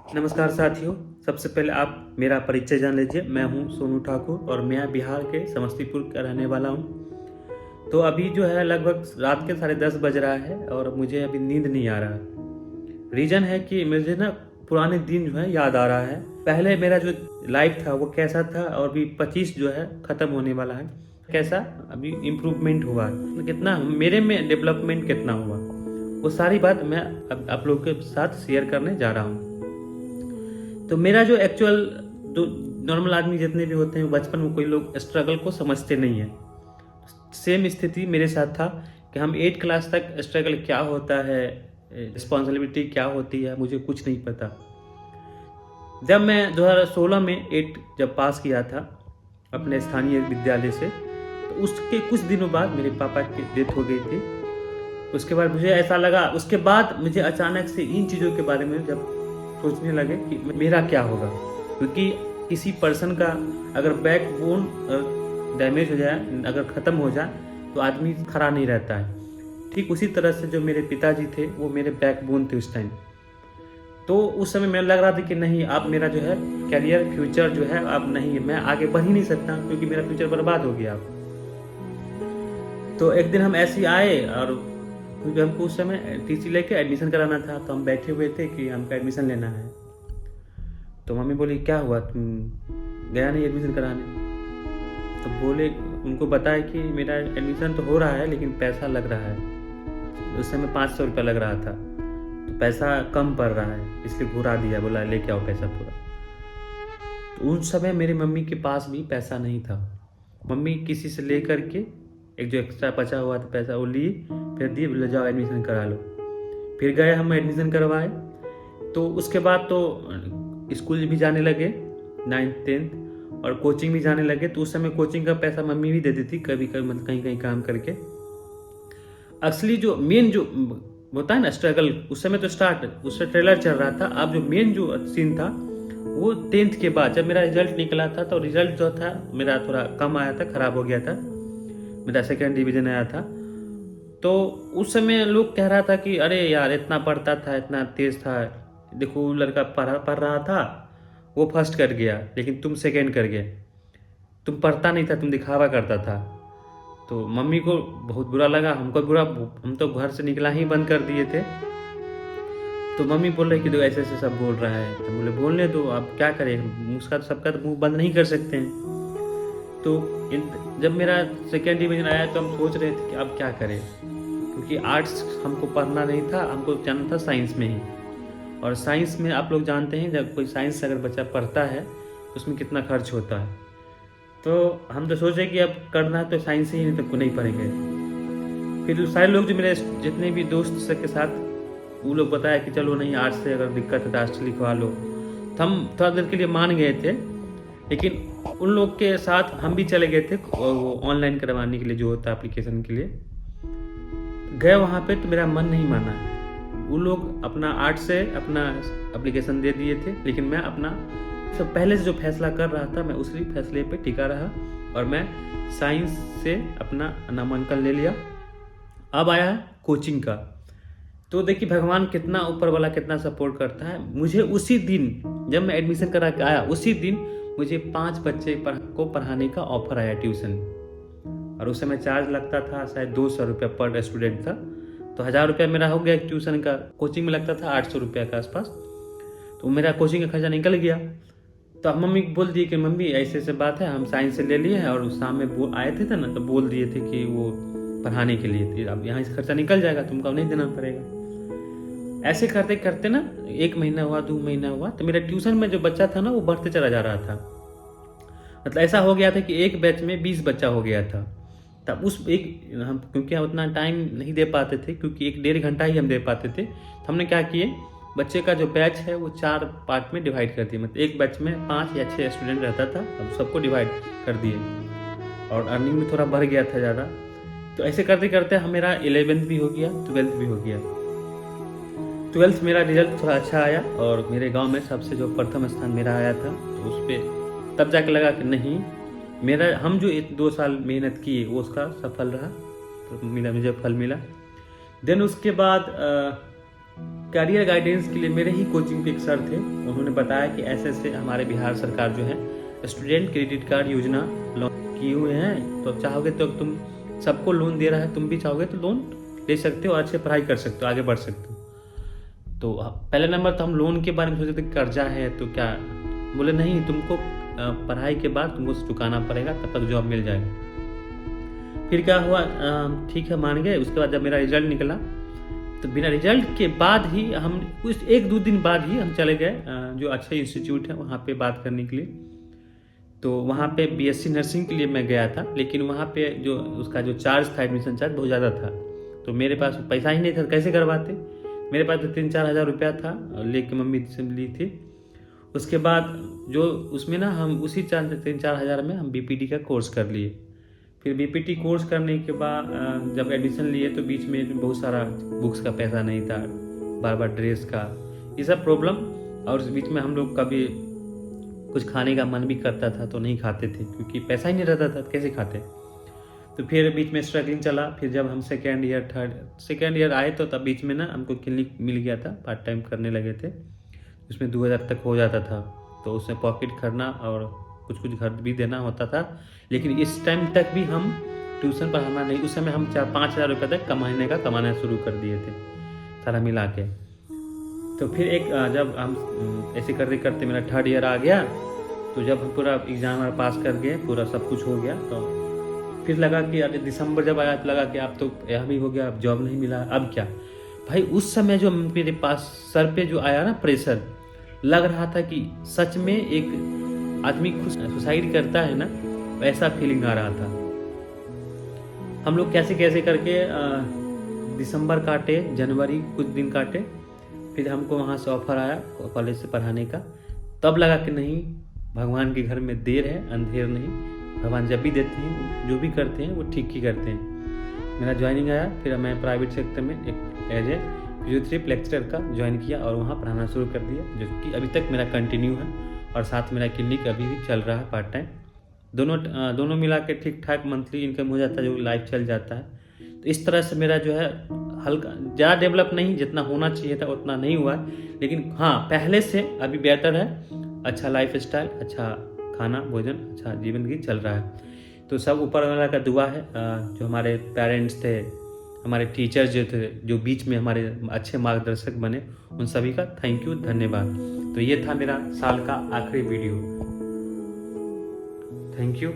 नमस्कार साथियों, सबसे पहले आप मेरा परिचय जान लीजिए। मैं हूं सोनू ठाकुर और मैं बिहार के समस्तीपुर का रहने वाला हूं। तो अभी जो है लगभग रात के 10:30 बज रहा है और मुझे अभी नींद नहीं आ रहा है। रीज़न है कि मुझे ना पुराने दिन जो है याद आ रहा है। पहले मेरा जो लाइफ था वो कैसा था और अभी 25 जो है ख़त्म होने वाला है, कैसा अभी इम्प्रूवमेंट हुआ है, कितना मेरे में डेवलपमेंट कितना हुआ, वो सारी बात मैं अब आप लोगों के साथ शेयर करने जा रहा हूँ। तो मेरा जो एक्चुअल जो नॉर्मल आदमी जितने भी होते हैं बचपन में कोई लोग स्ट्रगल को समझते नहीं है। सेम स्थिति मेरे साथ था कि हम 8 क्लास तक स्ट्रगल क्या होता है, रिस्पॉन्सिबिलिटी क्या होती है, मुझे कुछ नहीं पता। जब मैं 2016 में 8 जब पास किया था अपने स्थानीय विद्यालय से, तो उसके कुछ दिनों बाद मेरे पापा की डेथ हो गई थी। उसके बाद मुझे ऐसा लगा, उसके बाद मुझे अचानक से इन चीज़ों के बारे में जब सोचने लगे कि मेरा क्या होगा, क्योंकि किसी पर्सन का अगर बैकबोन डैमेज हो जाए, अगर ख़त्म हो जाए तो आदमी खड़ा नहीं रहता है। ठीक उसी तरह से जो मेरे पिताजी थे वो मेरे बैकबोन थे उस टाइम। तो उस समय मैं लग रहा था कि नहीं, आप मेरा जो है करियर फ्यूचर जो है अब नहीं, मैं आगे बढ़ ही नहीं सकता क्योंकि मेरा फ्यूचर बर्बाद हो गया। तो एक दिन हम ऐसे ही आए और क्योंकि हमको उस समय टीसी लेके एडमिशन कराना था, तो हम बैठे हुए थे कि हमको एडमिशन लेना है। तो मम्मी बोली क्या हुआ, तुम गया नहीं एडमिशन कराने? तो बोले, उनको बताया कि मेरा एडमिशन तो हो रहा है लेकिन पैसा लग रहा है। उस समय 500 रुपया लग रहा था, तो पैसा कम पड़ रहा है, इसलिए घुरा दिया, बोला लेके आओ पैसा पूरा। तो उन समय मेरी मम्मी के पास भी पैसा नहीं था। मम्मी किसी से ले करके एक जो एक्स्ट्रा बचा हुआ था पैसा वो ली, फिर दिए, बोले जाओ एडमिशन करा लो। फिर गए हम एडमिशन करवाए। तो उसके बाद तो स्कूल भी जाने लगे 9th 10th और कोचिंग भी जाने लगे। तो उस समय कोचिंग का पैसा मम्मी भी देती थी कभी कभी, मतलब कहीं कहीं काम करके। असली जो मेन जो होता है ना स्ट्रगल, उस समय तो स्टार्ट उससे ट्रेलर चल रहा था। अब जो मेन जो सीन था वो 10th के बाद जब मेरा रिजल्ट निकला था, तो रिजल्ट जो था मेरा थोड़ा कम आया था, ख़राब हो गया था, मेरा 2nd डिवीज़न आया था। तो उस समय लोग कह रहा था कि अरे यार इतना पढ़ता था, इतना तेज़ था, देखो वो लड़का पढ़ रहा था, वो फर्स्ट कर गया लेकिन तुम सेकंड कर गए, तुम पढ़ता नहीं था, तुम दिखावा करता था। तो मम्मी को बहुत बुरा लगा, हमको बुरा, हम तो घर से निकला ही बंद कर दिए थे। तो मम्मी बोल रही कि तो ऐसे ऐसे सब बोल रहा है। तो बोले बोलने दो, आप क्या करें, उसका तो सबका तो मुँह बंद नहीं कर सकते हैं। तो जब मेरा 2nd डिवीज़न आया तो हम सोच रहे थे कि अब क्या करें, क्योंकि आर्ट्स हमको पढ़ना नहीं था, हमको जाना था साइंस में ही। और साइंस में आप लोग जानते हैं जब कोई साइंस अगर बच्चा पढ़ता है उसमें कितना खर्च होता है। तो हम तो सोचे कि अब करना है तो साइंस ही, नहीं तो नहीं पढ़ेंगे। फिर सारे लोग जो मेरे जितने भी दोस्त सबके साथ, वो लोग बताया कि चलो नहीं, आर्ट्स से अगर दिक्कत है तो आर्ट्स लिखवा लो। तो हम थोड़ा देर के लिए मान गए थे, लेकिन उन लोग के साथ हम भी चले गए थे वो ऑनलाइन करवाने के लिए, जो होता है एप्लीकेशन के लिए। गए वहाँ पे तो मेरा मन नहीं माना। वो लोग अपना आर्ट से अपना एप्लीकेशन दे दिए थे, लेकिन मैं अपना सब पहले से जो फैसला कर रहा था मैं उसी फैसले पे टिका रहा और मैं साइंस से अपना नामांकन ले लिया। अब आया कोचिंग का। तो देखिए भगवान कितना, ऊपर वाला कितना सपोर्ट करता है। मुझे उसी दिन जब मैं एडमिशन करा के आया, उसी दिन मुझे 5 बच्चे को पढ़ाने का ऑफर आया ट्यूशन। और उस समय चार्ज लगता था शायद 200 रुपया पर स्टूडेंट था, तो 1000 रुपया मेरा हो गया ट्यूशन का। कोचिंग में लगता था 800 रुपया के आसपास, तो मेरा कोचिंग का खर्चा निकल गया। तो अब मम्मी को बोल दिए कि मम्मी ऐसे ऐसे बात है, हम साइंस से ले लिए हैं और उस शाम में आए थे ना, तो बोल दिए थे कि वो पढ़ाने के लिए थे, अब यहाँ से खर्चा निकल जाएगा, तुमको नहीं देना पड़ेगा। ऐसे करते करते ना 1 महीना हुआ, 2 महीना हुआ, तो मेरा ट्यूशन में जो बच्चा था ना वो बढ़ते चला जा रहा था। मतलब ऐसा हो गया था कि एक बैच में 20 बच्चा हो गया था। तब उस एक हम क्योंकि हम उतना टाइम नहीं दे पाते थे, क्योंकि 1-1.5 घंटा ही हम दे पाते थे, तो हमने क्या किए, बच्चे का जो बैच है वो 4 पार्ट में डिवाइड कर दिए। मतलब एक बैच में 5 या 6 स्टूडेंट रहता था, अब सबको डिवाइड कर दिए। और अर्निंग भी थोड़ा बढ़ गया था ज़्यादा। तो ऐसे करते करते मेरा 11th भी हो गया, 12th भी हो गया। 12th मेरा रिजल्ट थोड़ा अच्छा आया और मेरे गांव में सबसे जो प्रथम स्थान मेरा आया था, तो उस पर तब जाके लगा कि नहीं, मेरा हम जो 2 साल मेहनत किए वो उसका सफल रहा, तो मिला, मुझे फल मिला। देन उसके बाद करियर गाइडेंस के लिए मेरे ही कोचिंग पे एक सर थे, उन्होंने बताया कि ऐसे ऐसे हमारे बिहार सरकार जो है स्टूडेंट क्रेडिट कार्ड योजना लॉन्च किए हुए हैं, तो चाहोगे तो तुम सबको लोन दे रहा है, तुम भी चाहोगे तो लोन ले सकते हो, अच्छे पढ़ाई कर सकते हो, आगे बढ़ सकते हो। तो पहले नंबर तो हम लोन के बारे में सोचे थे, कर्जा है तो क्या, बोले नहीं तुमको पढ़ाई के बाद तुमको चुकाना पड़ेगा, तब तक जॉब मिल जाएगा। फिर क्या हुआ, ठीक है मान गए। उसके बाद जब मेरा रिजल्ट निकला तो बिना रिजल्ट के बाद ही हम उस 1-2 दिन बाद ही हम चले गए जो अच्छे इंस्टीट्यूट है वहाँ पे बात करने के लिए। तो वहाँ पे बीएससी नर्सिंग के लिए मैं गया था, लेकिन वहाँ पे जो उसका जो चार्ज था, एडमिशन चार्ज बहुत ज़्यादा था, तो मेरे पास पैसा ही नहीं था, कैसे करवाते। मेरे पास तो 3-4 हज़ार रुपया था, लेके मम्मी से ली थी। उसके बाद जो उसमें ना हम उसी 3-4 हज़ार में हम बीपीटी का कोर्स कर लिए। फिर बीपीटी कोर्स करने के बाद जब एडमिशन लिए तो बीच में बहुत सारा बुक्स का पैसा नहीं था, बार बार ड्रेस का, ये सब प्रॉब्लम। और उस बीच में हम लोग कभी कुछ खाने का मन भी करता था तो नहीं खाते थे, क्योंकि पैसा ही नहीं रहता था, कैसे खाते। तो फिर बीच में स्ट्रगलिंग चला। फिर जब हम सेकेंड ईयर आए तो तब बीच में ना हमको क्लिनिक मिल गया था, पार्ट टाइम करने लगे थे, उसमें 2000 तक हो जाता था, तो उसमें पॉकेट खर्चना और कुछ घर भी देना होता था। लेकिन इस टाइम तक भी हम ट्यूशन पढ़ाना नहीं, उस समय हम 4-5 हज़ार रुपये तक कमाना शुरू कर दिए थे सारा मिला के। तो फिर जब हम ऐसे करते करते मेरा 3rd ईयर आ गया, तो जब हम पूरा एग्ज़ाम पास कर गए, पूरा सब कुछ हो गया, तो फिर लगा कि अरे दिसंबर जब आया तो लगा कि अब तो यह भी हो गया, अब जॉब नहीं मिला, अब क्या। भाई उस समय जो मेरे पास सर पे जो आया ना प्रेशर, लग रहा था कि सच में एक आदमी खुद सुसाइड करता है ना, वैसा फीलिंग आ रहा था। हम लोग कैसे कैसे करके दिसंबर काटे, जनवरी कुछ दिन काटे, फिर हमको वहाँ से ऑफर आया कॉलेज से पढ़ाने का। तब लगा कि नहीं, भगवान के घर में देर है अंधेर नहीं, भगवान जब भी देते हैं जो भी करते हैं वो ठीक ही करते हैं। मेरा ज्वाइनिंग आया, फिर मैं प्राइवेट सेक्टर में एक एज ए फिजियोथेरेपी लेक्चरर का ज्वाइन किया और वहाँ पढ़ाना शुरू कर दिया, जो कि अभी तक मेरा कंटिन्यू है। और साथ मेरा क्लिनिक अभी भी चल रहा है पार्ट टाइम। दोनों मिला के ठीक ठाक मंथली इनकम हो जाता है, जो लाइफ चल जाता है। तो इस तरह से मेरा जो है हल्का ज़्यादा डेवलप नहीं, जितना होना चाहिए था उतना नहीं हुआ है, लेकिन हाँ पहले से अभी बेहतर है। अच्छा लाइफ स्टाइल, अच्छा खाना भोजन, अच्छा जीवन की चल रहा है। तो सब ऊपर वाला का दुआ है। जो हमारे पेरेंट्स थे, हमारे टीचर्स जो थे, जो बीच में हमारे अच्छे मार्गदर्शक बने, उन सभी का थैंक यू, धन्यवाद। तो ये था मेरा साल का आखिरी वीडियो। Thank you.